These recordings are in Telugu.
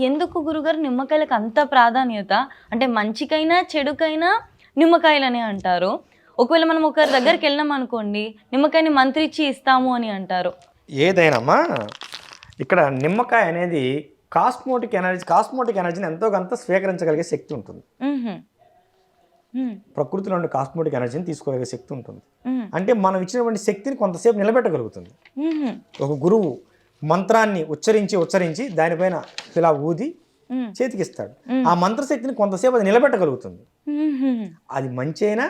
ఎందుకు గురుగారు నిమ్మకాయలకు అంత ప్రాధాన్యత? అంటే మంచికైనా, చెడుకైనా నిమ్మకాయలనే అంటారు. ఒకవేళ మనం ఒకరి దగ్గరికెళ్ళాం అనుకోండి, నిమ్మకాయని మంత్రిచ్చి ఇస్తాము అని అంటారు. ఏదైనామా ఇక్కడ నిమ్మకాయ అనేది కాస్మోటిక్ ఎనర్జీని ఎంతో కొంత స్వీకరించగలిగే శక్తి ఉంటుంది. హుహు. హ్మ్. ప్రకృతిలో ఉండే కాస్మోటిక్ ఎనర్జీని తీసుకోగలిగే శక్తి ఉంటుంది. హ్మ్. అంటే మనం ఇచ్చినటువంటి శక్తిని కొంతసేపు నిలబెట్టగలుగుతుంది. హుహు. ఒక గురువు మంత్రాన్ని ఉచ్చరించి దానిపైన ఇలా ఊది హ్మ్. చేతికిస్తాడు. హ్మ్. ఆ మంత్రశక్తిని కొంతసేపు అది నిలబెట్టగలుగుతుంది. హుహు. అది మంచి అయినా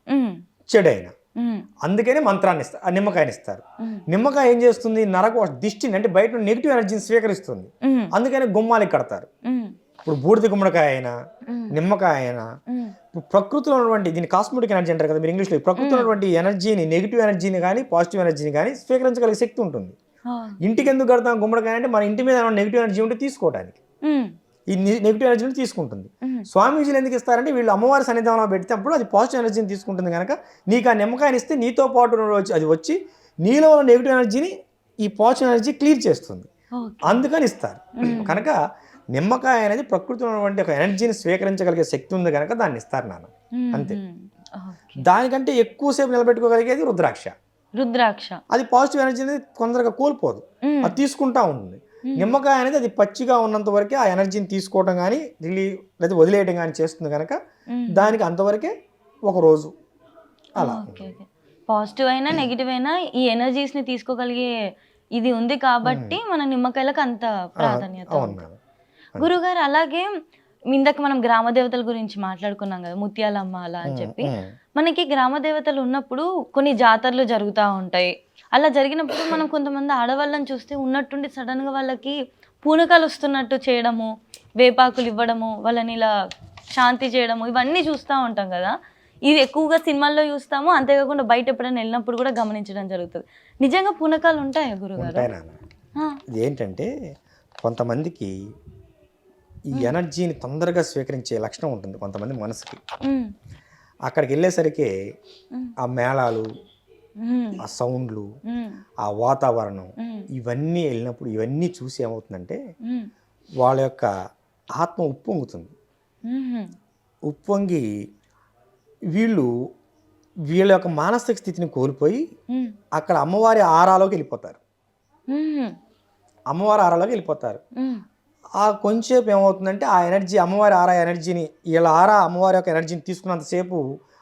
హ్మ్. చెడైనా. హ్మ్. అందుకనే మంత్రాన్ని ఇస్తారు, ఆ నిమ్మకాయని ఇస్తారు. హ్మ్. నిమ్మకాయ ఏం చేస్తుంది, దిష్టిని అంటే బయట నెగిటివ్ ఎనర్జీని స్వీకరిస్తుంది. హ్మ్. అందుకనే గుమ్మాలకి కడతారు. హ్మ్. ఇప్పుడు బూడిద గుమ్మడికాయ అయినా హ్మ్. నిమ్మకాయ అయినా హ్మ్. ఇప్పుడు ప్రకృతిలో ఉన్నటువంటి దీన్ని కాస్మోటిక్ ఎనర్జీ అంటారు కదా మీరు ఇంగ్లీష్లో. ప్రకృతిలో ఉన్నటువంటి ఎనర్జీని, నెగిటివ్ ఎనర్జీని కానీ పాజిటివ్ ఎనర్జీని కానీ స్వీకరించగలిగే శక్తి ఉంటుంది. ఆ! ఇంటికి ఎందుకు కడతాం గుమ్మడికాయ అంటే మన ఇంటి మీద నెగిటివ్ ఎనర్జీ ఉంటే తీసుకోవడానికి హ్మ్. ఈ నెగిటివ్ ఎనర్జీని తీసుకుంటుంది. హ్మ్. స్వామీజీలు ఎందుకు ఇస్తారంటే వీళ్ళు అమ్మవారి సన్నిధానంలో పెడితేప్పుడు అది పాజిటివ్ ఎనర్జీని తీసుకుంటుంది కనుక నీకు ఆ నిమ్మకాయని ఇస్తే నీతో పాటు అది వచ్చి నీలో ఉన్న నెగిటివ్ ఎనర్జీని ఈ పాజిటివ్ ఎనర్జీ క్లియర్ చేస్తుంది. ఓకే. అందుకని ఇస్తారు. కనుక నిమ్మకాయ అనేది ప్రకృతిలో ఉన్నటువంటి ఒక ఎనర్జీని స్వీకరించగలిగే శక్తి ఉంది కనుక దాన్ని ఇస్తారు నాన్న. అంతే. ఓకే. దానికంటే ఎక్కువసేపు నిలబెట్టుకోగలిగేది రుద్రాక్ష. రుద్రాక్ష. అది పాజిటివ్ ఎనర్జీ అనేది తొందరగా కోల్పోదు, హ్మ్. అది తీసుకుంటా ఉంటుంది. నిమ్మకాయ అనేది అది పచ్చిగా ఉన్నంత వరకే ఆ ఎనర్జీని తీసుకోవడం కానీ లేదా వదిలేయడం కానీ చేస్తుంది కనుక దానికి అంతవరకే ఒక రోజు అలా. ఓకే. ఓకే. పాజిటివ్ అయినా, నెగెటివ్ అయినా ఈ ఎనర్జీస్‌ని తీసుకోగలిగే ఇది ఉంది కాబట్టి మన నిమ్మకాయలకు అంత ప్రాధాన్యత అవును ఉంది. మేడం. గురుగారు అలాగే ఇందాక మనం గ్రామ దేవతల గురించి మాట్లాడుకున్నాం కదా! ముత్యాలమ్మ అలా అని చెప్పి. మనకి గ్రామ దేవతలు ఉన్నప్పుడు కొన్ని జాతరలు జరుగుతా ఉంటాయి. అలా జరిగినప్పుడు మనం కొంతమంది ఆడవాళ్ళని చూస్తే ఉన్నట్టుండి సడెన్‌గా వాళ్ళకి పూనకాలు వస్తున్నట్టు చేయడము, వేపాకులు ఇవ్వడము, వాళ్ళని ఇలా శాంతి చేయడము ఇవన్నీ చూస్తా ఉంటాం కదా! ఇది ఎక్కువగా సినిమాల్లో చూస్తాము. అంతేకాకుండా బయట ఎప్పుడైనా వెళ్ళినప్పుడు కూడా గమనించడం జరుగుతది. నిజంగా పూనకాలు ఉంటాయా గురుగారు? ఉంటాయి నాన్న. ఆ! ఇది ఏంటంటే కొంతమందికి ఈ ఎనర్జీని తొందరగా స్వీకరించే లక్షణం ఉంటుంది కొంతమంది మనసుకి. హ్మ్. అక్కడికి వెళ్ళేసరికి హ్మ్. ఆ మేళాలు, హ్మ్. ఆ సౌండ్లు, హ్మ్. ఆ వాతావరణం హ్మ్. ఇవన్నీ వెళ్ళినప్పుడు ఇవన్నీ చూసి ఏమవుతుందంటే హ్మ్. వాళ్ళ యొక్క ఆత్మ ఉప్పొంగుతుంది. హుహు. ఉప్పొంగి వీళ్ళ యొక్క మానసిక స్థితిని కోల్పోయి హ్మ్. అక్కడ అమ్మవారి ఆరాలోకి వెళ్ళిపోతారు. హుహు. అమ్మవారి ఆరాలోకి వెళ్ళిపోతారు. హ్మ్. ఆ కొంచెంసేపు ఏమవుతుందంటే ఆ ఎనర్జీ అమ్మవారి ఆరా ఎనర్జీని వీళ్ళ ఆరా అమ్మవారి యొక్క ఎనర్జీని తీసుకున్నంతసేపు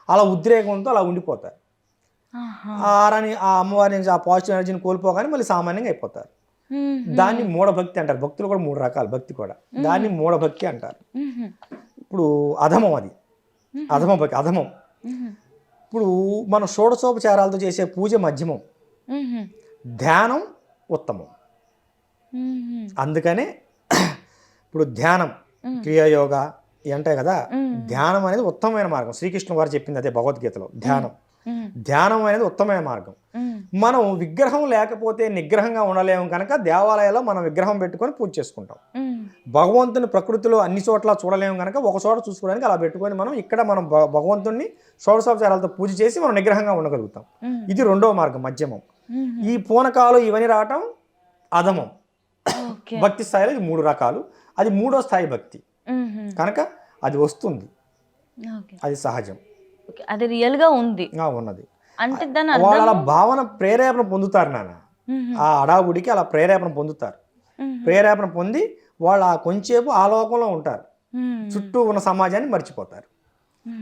అలా ఉద్రేకంతో అలా ఉండిపోతారు. ఆహా! ఆ ఆరాని ఆ అమ్మవారి నుంచి ఆ పాజిటివ్ ఎనర్జీని కోల్పోగానే మళ్ళీ సామాన్యంగా అయిపోతారు. హుహు. దాన్ని మూఢభక్తి అంటారు. భక్తులు కూడా 3 రకాలు భక్తి కూడా. దాన్ని మూఢభక్తి అంటారు. హుహు. ఇప్పుడు అధమం అది. అధమం. హుహు. ఇప్పుడు మనం షోడశోపచారాలతో చేసే పూజ మధ్యమం, హుహు. ధ్యానం ఉత్తమం. హుహు. అందుకనే ఇప్పుడు ధ్యానం, క్రియాయోగ ఇవి అంటాయి కదా. ధ్యానం అనేది ఉత్తమమైన మార్గం. శ్రీకృష్ణ వారు చెప్పింది అదే భగవద్గీతలో. ధ్యానం అనేది ఉత్తమమైన మార్గం. మనం విగ్రహం లేకపోతే నిగ్రహంగా ఉండలేము కనుక దేవాలయాల్లో మనం విగ్రహం పెట్టుకొని పూజ చేసుకుంటాం. భగవంతుని ప్రకృతిలో అన్ని చోట్ల చూడలేము కనుక ఒక చోట చూసుకోవడానికి అలా పెట్టుకొని మనం ఇక్కడ మనం భగవంతుని షోడశోపచారాలతో పూజ చేసి మనం నిగ్రహంగా ఉండగలుగుతాం. ఇది రెండవ మార్గం మధ్యమం. ఈ పూనకాలు ఇవన్నీ రావటం అధమం. భక్తి స్థాయిలో ఇది 3 రకాలు. అది 3వ స్థాయి భక్తి కనుక అది వస్తుంది, అది సహజం, అది రియల్ గా ఉంది ఉన్నది. అంటే దాని వాళ్ళ అలా భావన ప్రేరేపణ పొందుతారు నాన్న. ఆ అడావుడికి అలా ప్రేరేపణ పొందుతారు. ప్రేరేపణ పొంది వాళ్ళు ఆ కొంచెంసేపు ఆ లోకంలో ఉంటారు. చుట్టూ ఉన్న సమాజాన్ని మర్చిపోతారు.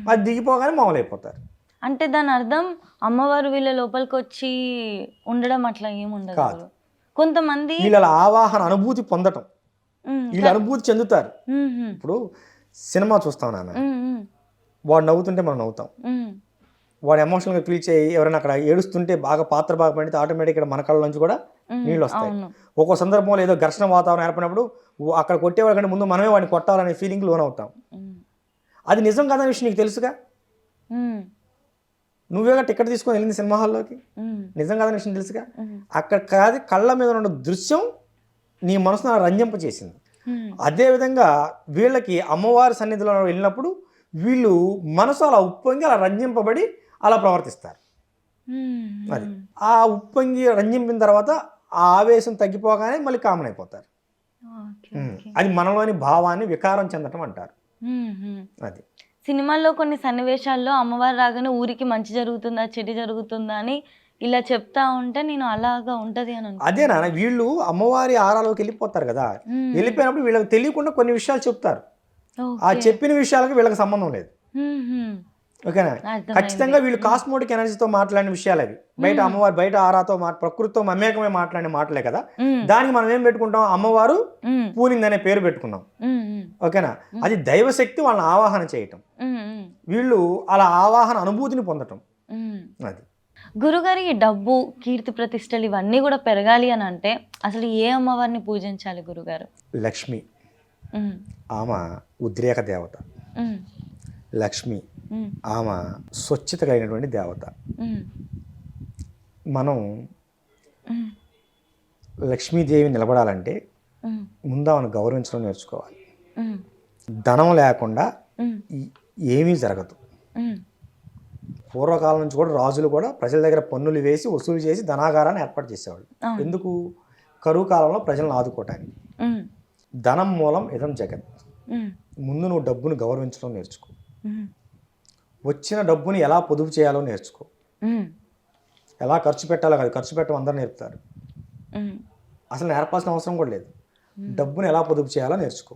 అది దిగిపోగానే మామూలైపోతారు. అంటే దాని అర్థం అమ్మవారు వీళ్ళ లోపలికి వచ్చి ఉండడం అట్లా ఏముండదు కాదు. కొంతమంది వీళ్ళ ఆవాహన అనుభూతి పొందటం, వీళ్ళు అనుభూతి చెందుతారు. ఇప్పుడు సినిమా చూస్తాం నాన్న, వాడు నవ్వుతుంటే మనం నవ్వుతాం. వాడు ఎమోషనల్గా ఫీల్ చేయి ఎవరైనా అక్కడ ఏడుస్తుంటే బాగా పాత్ర బాగా పండితే ఆటోమేటిక్గా మన కళ్ళ నుంచి కూడా నీళ్ళు వస్తాయి. ఒక్కో సందర్భంలో ఏదో ఘర్షణ వాతావరణం ఏర్పడినప్పుడు అక్కడ కొట్టేవాడి కంటే ముందు మనమే వాడిని కొట్టాలనే ఫీలింగ్ లోన్ అవుతాం. అది నిజం కాదనే విషయం నీకు తెలుసుగా. నువ్వేగా టికెట్ తీసుకొని వెళ్ళింది సినిమా హాల్లోకి, నిజం కాదనే విషయం తెలుసుగా. అక్కడ కాదు కళ్ళ మీద ఉన్న దృశ్యం నీ మనసును రంజింపచేసింది. అదేవిధంగా వీళ్ళకి అమ్మవారి సన్నిధిలో వెళ్ళినప్పుడు వీళ్ళు మనసు అలా ఉప్పొంగి అలా రంజింపబడి అలా ప్రవర్తిస్తారు. అది ఆ ఉప్పొంగి రంజింపిన తర్వాత ఆ ఆవేశం తగ్గిపోగానే మళ్ళీ కామన్ అయిపోతారు. Okay, okay. అది మనలోని భావాన్ని వికారం చెందటం అంటారు. అది సినిమాల్లో కొన్ని సన్నివేశాల్లో అమ్మవారు రాగానే ఊరికి మంచి జరుగుతుందా చెడు జరుగుతుందా అని ఇలా చెప్తా ఉంటే నేను అలాగా ఉంటది అని అదే నాన్న, వీళ్ళు అమ్మవారి ఆరాలోకి వెళ్ళిపోతారు కదా, వెళ్ళిపోయినప్పుడు వీళ్ళకి తెలియకుండా కొన్ని విషయాలు చెప్తారు. ఆ చెప్పిన విషయాలకు వీళ్ళకి సంబంధం లేదు. ఓకేనా? ఖచ్చితంగా వీళ్ళు కాస్మోటిక్ ఎనర్జీతో మాట్లాడిన విషయాలు అవి. బయట అమ్మవారు బయట ఆరాతో ప్రకృతితో మమేకమే మాట్లాడిన మాటలే కదా. దానికి మనం ఏం పెట్టుకుంటాం, అమ్మవారు పూనిందనే పేరు పెట్టుకున్నాం. ఓకేనా? అది దైవశక్తి వాళ్ళని ఆవాహన చేయటం, వీళ్ళు అలా ఆవాహన అనుభూతిని పొందటం. అది గురుగారి ఈ డబ్బు కీర్తి ప్రతిష్టలు ఇవన్నీ కూడా పెరగాలి అని అంటే అసలు ఏ అమ్మవారిని పూజించాలి గురుగారు? లక్ష్మి, ఆమె ఉద్రేక దేవత. లక్ష్మి ఆమె స్వచ్ఛత కలిగినటువంటి దేవత. మనం లక్ష్మీదేవి నిలబడాలంటే ముందు ఆమెను గౌరవించడం నేర్చుకోవాలి. ధనం లేకుండా ఏమీ జరగదు. పూర్వకాలం నుంచి కూడా రాజులు కూడా ప్రజల దగ్గర పన్నులు వేసి వసూలు చేసి ధనాగారాన్ని ఏర్పాటు చేసేవాళ్ళు. ఎందుకు? కరువు కాలంలో ప్రజలను ఆదుకోవటానికి. ధనం మూలం ఇదం జగత్. ముందు నువ్వు డబ్బును గౌరవించడం నేర్చుకో. వచ్చిన డబ్బుని ఎలా పొదుపు చేయాలో నేర్చుకో. ఎలా ఖర్చు పెట్టాలో కాదు, ఖర్చు పెట్టడం అందరూ నేర్పుతారు, అసలు నేర్పాల్సిన అవసరం కూడా లేదు. డబ్బుని ఎలా పొదుపు చేయాలో నేర్చుకో.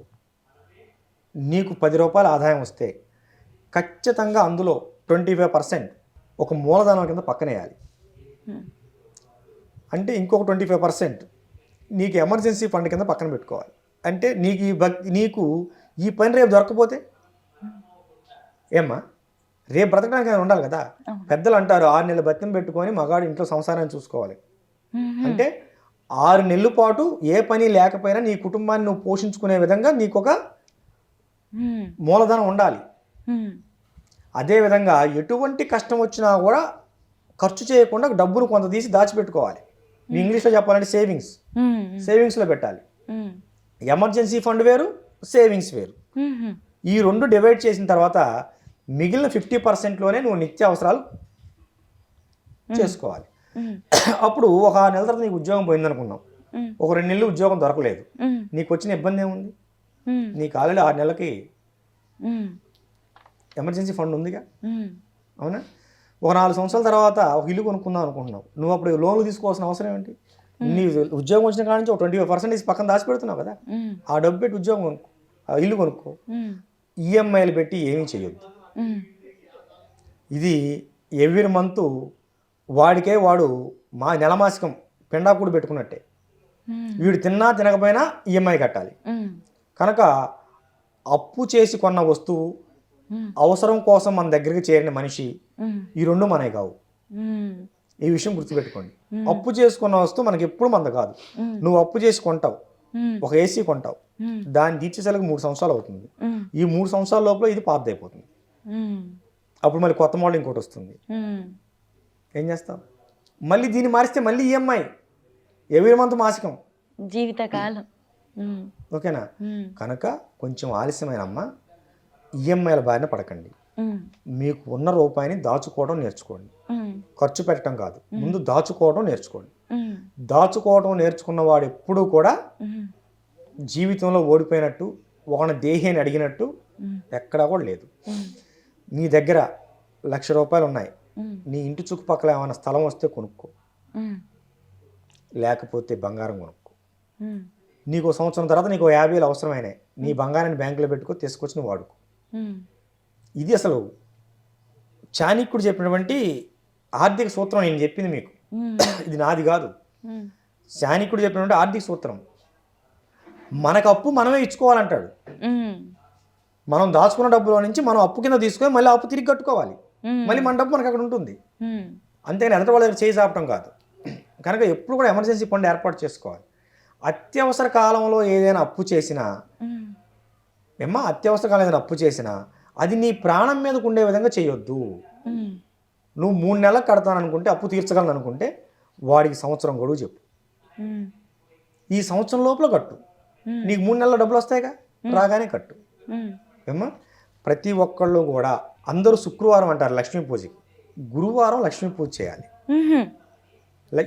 నీకు 10 రూపాయల ఆదాయం వస్తే ఖచ్చితంగా అందులో 25% ఒక మూలధనం కింద పక్కనేయాలి. అంటే ఇంకొక 25% నీకు ఎమర్జెన్సీ ఫండ్ కింద పక్కన పెట్టుకోవాలి. అంటే నీకు ఈ పని రేపు దొరకపోతే ఏమ్మా, రేపు బ్రతకడానికి ఉండాలి కదా. పెద్దలు అంటారు 6 నెలలు బతికం పెట్టుకొని మగాడు ఇంట్లో సంసారాన్ని చూసుకోవాలి. అంటే 6 నెలల పాటు ఏ పని లేకపోయినా నీ కుటుంబాన్ని నువ్వు పోషించుకునే విధంగా నీకు ఒక మూలధనం ఉండాలి. అదేవిధంగా ఎటువంటి కష్టం వచ్చినా కూడా ఖర్చు చేయకుండా డబ్బును కొంత తీసి దాచిపెట్టుకోవాలి. ఇంగ్లీష్లో చెప్పాలంటే సేవింగ్స్లో పెట్టాలి. ఎమర్జెన్సీ ఫండ్ వేరు, సేవింగ్స్ వేరు. ఈ 2 డివైడ్ చేసిన తర్వాత మిగిలిన 50%లోనే నువ్వు నిత్య అవసరాలు చేసుకోవాలి. అప్పుడు ఒక 6 నెలల తర్వాత నీకు ఉద్యోగం పోయిందనుకున్నాం, ఒక 2 నెలలు ఉద్యోగం దొరకలేదు, నీకు వచ్చిన ఇబ్బంది ఏముంది? నీకు ఆల్రెడీ 6 నెలలకి ఎమర్జెన్సీ ఫండ్ ఉందిగా, అవునా? ఒక 4 సంవత్సరాల తర్వాత ఒక ఇల్లు కొనుక్కుందాం అనుకుంటున్నావు, నువ్వు అప్పుడు లోన్లు తీసుకోవాల్సిన అవసరం ఏంటి? నీ ఉద్యోగం వచ్చిన కాడ నుంచి ఒక 25% పక్కన దాచిపెడుతున్నావు కదా, ఆ డబ్బు పెట్టి ఉద్యోగం కొనుక్కో, ఆ ఇల్లు కొనుక్కో. ఈఎంఐలు పెట్టి ఏమీ చేయొద్దు. ఇది ఎవ్రీ మంత్ వాడికే వాడు నెలమాసికం పెండాకుడు పెట్టుకున్నట్టే. వీడు తిన్నా తినకపోయినా ఈఎంఐ కట్టాలి. కనుక అప్పు చేసి కొన్న వస్తువు, అవసరం కోసం మన దగ్గరికి చేరిన మనిషి, ఈ 2 మనవి కావు. ఈ విషయం గుర్తుపెట్టుకోండి. అప్పు చేసుకున్న వస్తువు మనకి ఎప్పుడు మంద కాదు. నువ్వు అప్పు చేసి కొంటావు, ఒక ఏసీ కొంటావు, దాన్ని తీర్చేసరికి 3 సంవత్సరాలు అవుతుంది. ఈ 3 సంవత్సరాల లోపల ఇది పాత అయిపోతుంది. అప్పుడు మళ్ళీ కొత్త మోడల్ ఇంకోటి వస్తుంది. ఏం చేస్తావు? మళ్ళీ దీన్ని మారిస్తే మళ్ళీ ఈఎంఐ ఎవ్రీ మంత్ మాసికం, జీవితకాలం. ఓకేనా? కనుక కొంచెం ఆలస్యమైన అమ్మ, ఈఎంఐల బారిన పడకండి. మీకు ఉన్న రూపాయిని దాచుకోవడం నేర్చుకోండి. ఖర్చు పెట్టడం కాదు, ముందు దాచుకోవడం నేర్చుకోండి. దాచుకోవడం నేర్చుకున్న వాడు ఎప్పుడూ కూడా జీవితంలో ఓడిపోయినట్టు, ఒకని దేహాన్ని అడిగినట్టు ఎక్కడా కూడా లేదు. నీ దగ్గర 1,00,000 రూపాయలు ఉన్నాయి, నీ ఇంటి చుట్టుపక్కల ఏమైనా స్థలం వస్తే కొనుక్కో, లేకపోతే బంగారం కొనుక్కో. నీకు సంవత్సరం తర్వాత నీకు 50,000 అవసరమైనాయి, నీ బంగారాన్ని బ్యాంకులో పెట్టుకో, తీసుకొచ్చి నువ్వు వాడుకో. ఇది అసలు చాణక్యుడు చెప్పినటువంటి ఆర్థిక సూత్రం. నేను చెప్పింది మీకు, ఇది నాది కాదు, చాణక్యుడు చెప్పినటువంటి ఆర్థిక సూత్రం. మనకు అప్పు మనమే ఇచ్చుకోవాలంటాడు. మనం దాచుకున్న డబ్బులో నుంచి మనం అప్పు కింద తీసుకొని మళ్ళీ అప్పు తిరిగి కట్టుకోవాలి. మళ్ళీ మన డబ్బు మనకు అక్కడ ఉంటుంది. అంతేగాని ఎదుటి వాళ్ళ దగ్గర చేయి చాపటం కాదు. కనుక ఎప్పుడు కూడా ఎమర్జెన్సీ ఫండ్ ఏర్పాటు చేసుకోవాలి. అత్యవసర కాలంలో ఏదైనా అప్పు చేసినా, అత్యవసర కాలం ఏదైనా అప్పు చేసినా అది నీ ప్రాణం మీదకు ఉండే విధంగా చేయొద్దు. నువ్వు 3 నెలలకు కడతాననుకుంటే, అప్పు తీర్చగలను అనుకుంటే, వాడికి సంవత్సరం గడువు చెప్పు, ఈ సంవత్సరం లోపల కట్టు, నీకు 3 నెలల డబ్బులు వస్తాయిగా, రాగానే కట్టు. ప్రతి ఒక్కళ్ళు కూడా అందరూ శుక్రవారం అంటారు లక్ష్మీ పూజకి, గురువారం లక్ష్మీ పూజ చేయాలి.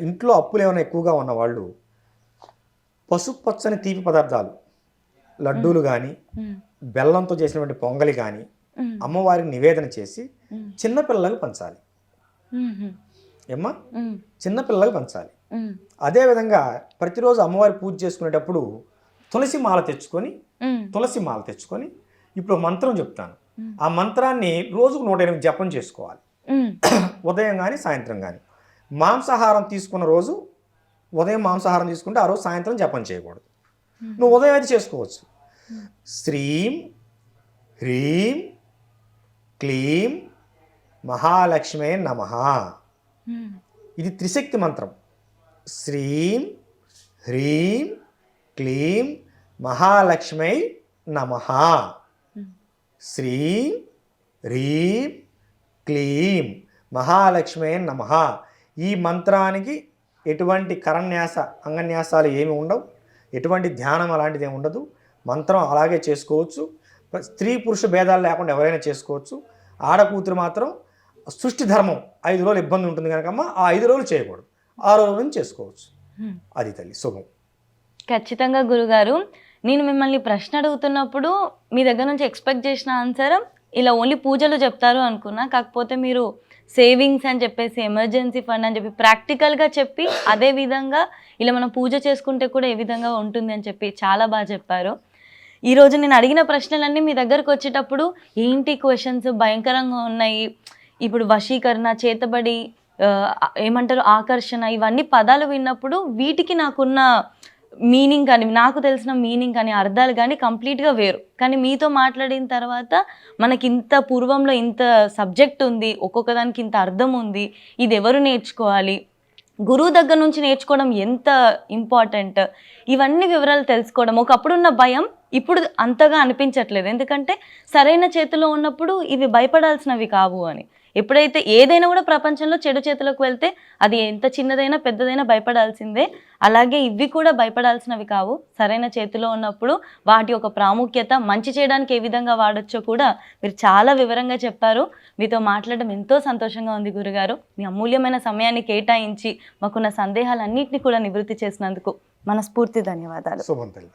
ఇంట్లో అప్పులు ఏమైనా ఎక్కువగా ఉన్న వాళ్ళు పసుపచ్చని తీపి పదార్థాలు, లడ్డూలు కానీ, బెల్లంతో చేసినటువంటి పొంగలి కానీ అమ్మవారికి నివేదన చేసి చిన్నపిల్లలకు పంచాలి. ఏమ్మా, చిన్నపిల్లలకు పంచాలి. అదేవిధంగా ప్రతిరోజు అమ్మవారి పూజ చేసుకునేటప్పుడు తులసి మాల తెచ్చుకొని ఇప్పుడు మంత్రం చెప్తాను. ఆ మంత్రాన్ని రోజుకు 108 జపం చేసుకోవాలి. ఉదయం కానీ సాయంత్రం కానీ. మాంసాహారం తీసుకున్న రోజు ఉదయం మాంసాహారం తీసుకుంటే ఆ రోజు సాయంత్రం జపం చేయకూడదు. నువ్వు ఉదయం అయితే చేసుకోవచ్చు. శ్రీం హ్రీం క్లీం మహాలక్ష్మే నమః. ఇది త్రిశక్తి మంత్రం. శ్రీం హ్రీం క్లీం మహాలక్ష్మై నమః. శ్రీం హ్రీం క్లీం మహాలక్ష్మే నమః. ఈ మంత్రానికి ఎటువంటి కరన్యాస అంగన్యాసాలు ఏమి ఉండవు, ఎటువంటి ధ్యానం అలాంటిది ఏమి ఉండదు. మంత్రం అలాగే చేసుకోవచ్చు. స్త్రీ పురుష భేదాలు లేకుండా ఎవరైనా చేసుకోవచ్చు. ఆడకూతురు మాత్రం సృష్టి ధర్మం 5 రోజులు ఇబ్బంది ఉంటుంది కనుకమ్మ ఆ 5 రోజులు చేయకూడదు, 6 రోజుల నుంచి చేసుకోవచ్చు. అది తల్లి శుభం. ఖచ్చితంగా గురుగారు, నేను మిమ్మల్ని ప్రశ్న అడుగుతున్నప్పుడు మీ దగ్గర నుంచి ఎక్స్పెక్ట్ చేసిన ఆన్సర్ ఇలా ఓన్లీ పూజలు చెప్తారు అనుకున్నా. కాకపోతే మీరు సేవింగ్స్ అని చెప్పేసి, ఎమర్జెన్సీ ఫండ్ అని చెప్పి ప్రాక్టికల్గా చెప్పి, అదే విధంగా ఇలా మనం పూజ చేసుకుంటే కూడా ఏ విధంగా ఉంటుంది అని చెప్పి చాలా బాగా చెప్పారు. ఈరోజు నేను అడిగిన ప్రశ్నలన్నీ మీ దగ్గరకు వచ్చేటప్పుడు ఏంటి క్వశ్చన్స్ భయంకరంగా ఉన్నాయి. ఇప్పుడు వశీకరణ, చేతబడి, ఏమంటారు ఆకర్షణ, ఇవన్నీ పదాలు విన్నప్పుడు వీటికి నాకున్న మీనింగ్ కానీ, నాకు తెలిసిన మీనింగ్ కానీ, అర్థాలు కానీ కంప్లీట్గా వేరు. కానీ మీతో మాట్లాడిన తర్వాత మనకి ఇంత పూర్వంలో ఇంత సబ్జెక్ట్ ఉంది, ఒక్కొక్క దానికి ఇంత అర్థం ఉంది, ఇది ఎవరు నేర్చుకోవాలి, గురువు దగ్గర నుంచి నేర్చుకోవడం ఎంత ఇంపార్టెంట్, ఇవన్నీ వివరాలు తెలుసుకోవడం. ఒకప్పుడున్న భయం ఇప్పుడు అంతగా అనిపించట్లేదు. ఎందుకంటే సరైన చేతిలో ఉన్నప్పుడు ఇవి భయపడాల్సినవి కావు అని. ఎప్పుడైతే ఏదైనా కూడా ప్రపంచంలో చెడు చేతులకు వెళ్తే అది ఎంత చిన్నదైనా పెద్దదైనా భయపడాల్సిందే. అలాగే ఇవి కూడా భయపడాల్సినవి కావు. సరైన చేతిలో ఉన్నప్పుడు వాటి యొక్క ప్రాముఖ్యత, మంచి చేయడానికి ఏ విధంగా వాడచ్చో కూడా మీరు చాలా వివరంగా చెప్పారు. మీతో మాట్లాడడం ఎంతో సంతోషంగా ఉంది గురుగారు. మీ అమూల్యమైన సమయాన్ని కేటాయించి మాకున్న సందేహాలన్నింటినీ కూడా నివృత్తి చేసినందుకు మనస్ఫూర్తి ధన్యవాదాలు. శుభం తల్లి.